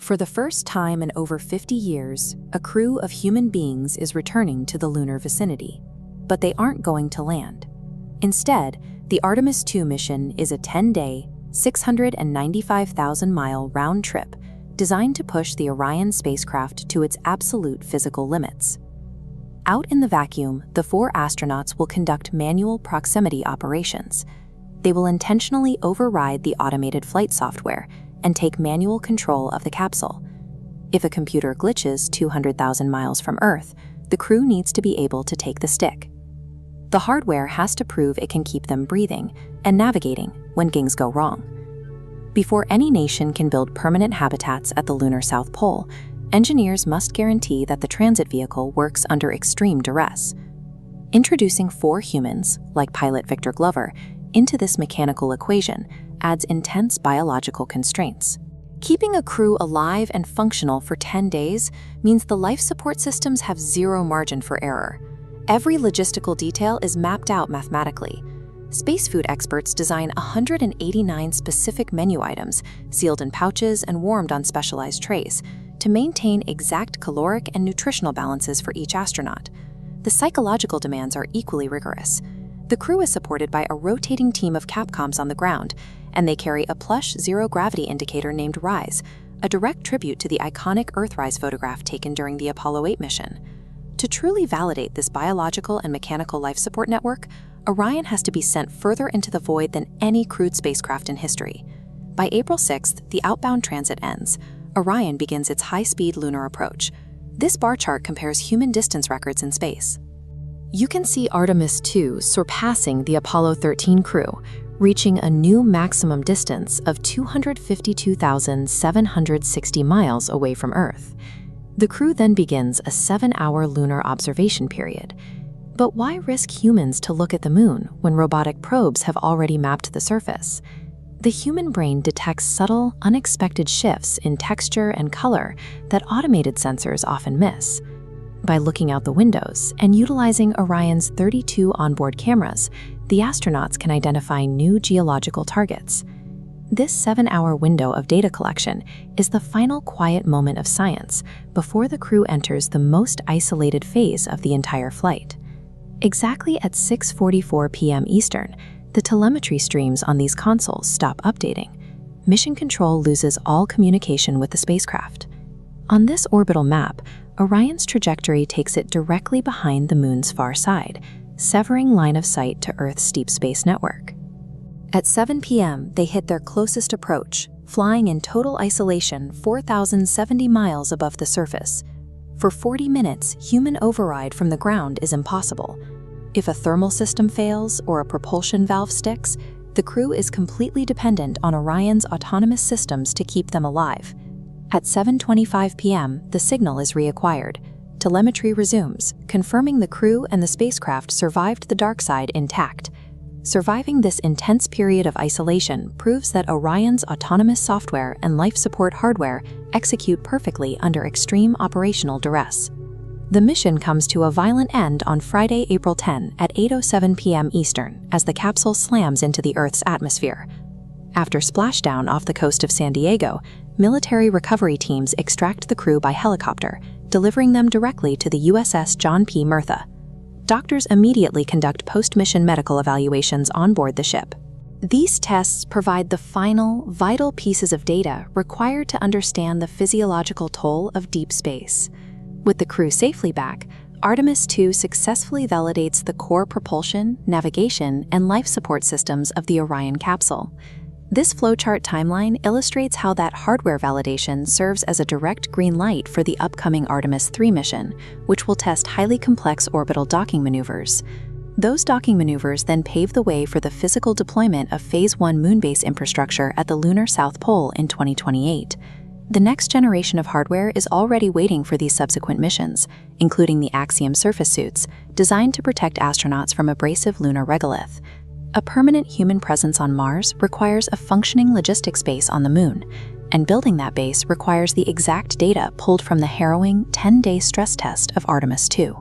For the first time in over 50 years, a crew of human beings is returning to the lunar vicinity. But they aren't going to land. Instead, the Artemis II mission is a 10-day, 695,000-mile round trip designed to push the Orion spacecraft to its absolute physical limits. Out in the vacuum, the 4 astronauts will conduct manual proximity operations. They will intentionally override the automated flight software and take manual control of the capsule. If a computer glitches 200,000 miles from Earth, the crew needs to be able to take the stick. The hardware has to prove it can keep them breathing and navigating when things go wrong. Before any nation can build permanent habitats at the lunar South Pole, engineers must guarantee that the transit vehicle works under extreme duress. Introducing 4 humans, like pilot Victor Glover, into this mechanical equation adds intense biological constraints. Keeping a crew alive and functional for 10 days means the life support systems have zero margin for error. Every logistical detail is mapped out mathematically. Space food experts design 189 specific menu items, sealed in pouches and warmed on specialized trays, to maintain exact caloric and nutritional balances for each astronaut. The psychological demands are equally rigorous. The crew is supported by a rotating team of Capcoms on the ground, and they carry a plush zero-gravity indicator named RISE, a direct tribute to the iconic Earthrise photograph taken during the Apollo 8 mission. To truly validate this biological and mechanical life support network, Orion has to be sent further into the void than any crewed spacecraft in history. By April 6th, the outbound transit ends. Orion begins its high-speed lunar approach. This bar chart compares human distance records in space. You can see Artemis II surpassing the Apollo 13 crew, reaching a new maximum distance of 252,760 miles away from Earth. The crew then begins a 7-hour lunar observation period. But why risk humans to look at the moon when robotic probes have already mapped the surface? The human brain detects subtle, unexpected shifts in texture and color that automated sensors often miss. By looking out the windows and utilizing Orion's 32 onboard cameras, the astronauts can identify new geological targets. This 7-hour window of data collection is the final quiet moment of science before the crew enters the most isolated phase of the entire flight. Exactly at 6:44 p.m. Eastern, the telemetry streams on these consoles stop updating. Mission Control loses all communication with the spacecraft. On this orbital map, Orion's trajectory takes it directly behind the moon's far side, severing line of sight to Earth's deep space network. At 7 p.m., they hit their closest approach, flying in total isolation 4,070 miles above the surface. For 40 minutes, human override from the ground is impossible. If a thermal system fails or a propulsion valve sticks, the crew is completely dependent on Orion's autonomous systems to keep them alive. At 7:25 p.m., the signal is reacquired. Telemetry resumes, confirming the crew and the spacecraft survived the dark side intact. Surviving this intense period of isolation proves that Orion's autonomous software and life support hardware execute perfectly under extreme operational duress. The mission comes to a violent end on Friday, April 10 at 8:07 p.m. Eastern as the capsule slams into the Earth's atmosphere. After splashdown off the coast of San Diego, military recovery teams extract the crew by helicopter, delivering them directly to the USS John P. Murtha. Doctors immediately conduct post-mission medical evaluations on board the ship. These tests provide the final, vital pieces of data required to understand the physiological toll of deep space. With the crew safely back, Artemis II successfully validates the core propulsion, navigation, and life support systems of the Orion capsule. This flowchart timeline illustrates how that hardware validation serves as a direct green light for the upcoming Artemis III mission, which will test highly complex orbital docking maneuvers. Those docking maneuvers then pave the way for the physical deployment of Phase 1 moon base infrastructure at the lunar South Pole in 2028. The next generation of hardware is already waiting for these subsequent missions, including the Axiom surface suits, designed to protect astronauts from abrasive lunar regolith. A permanent human presence on Mars requires a functioning logistics base on the Moon, and building that base requires the exact data pulled from the harrowing 10-day stress test of Artemis II.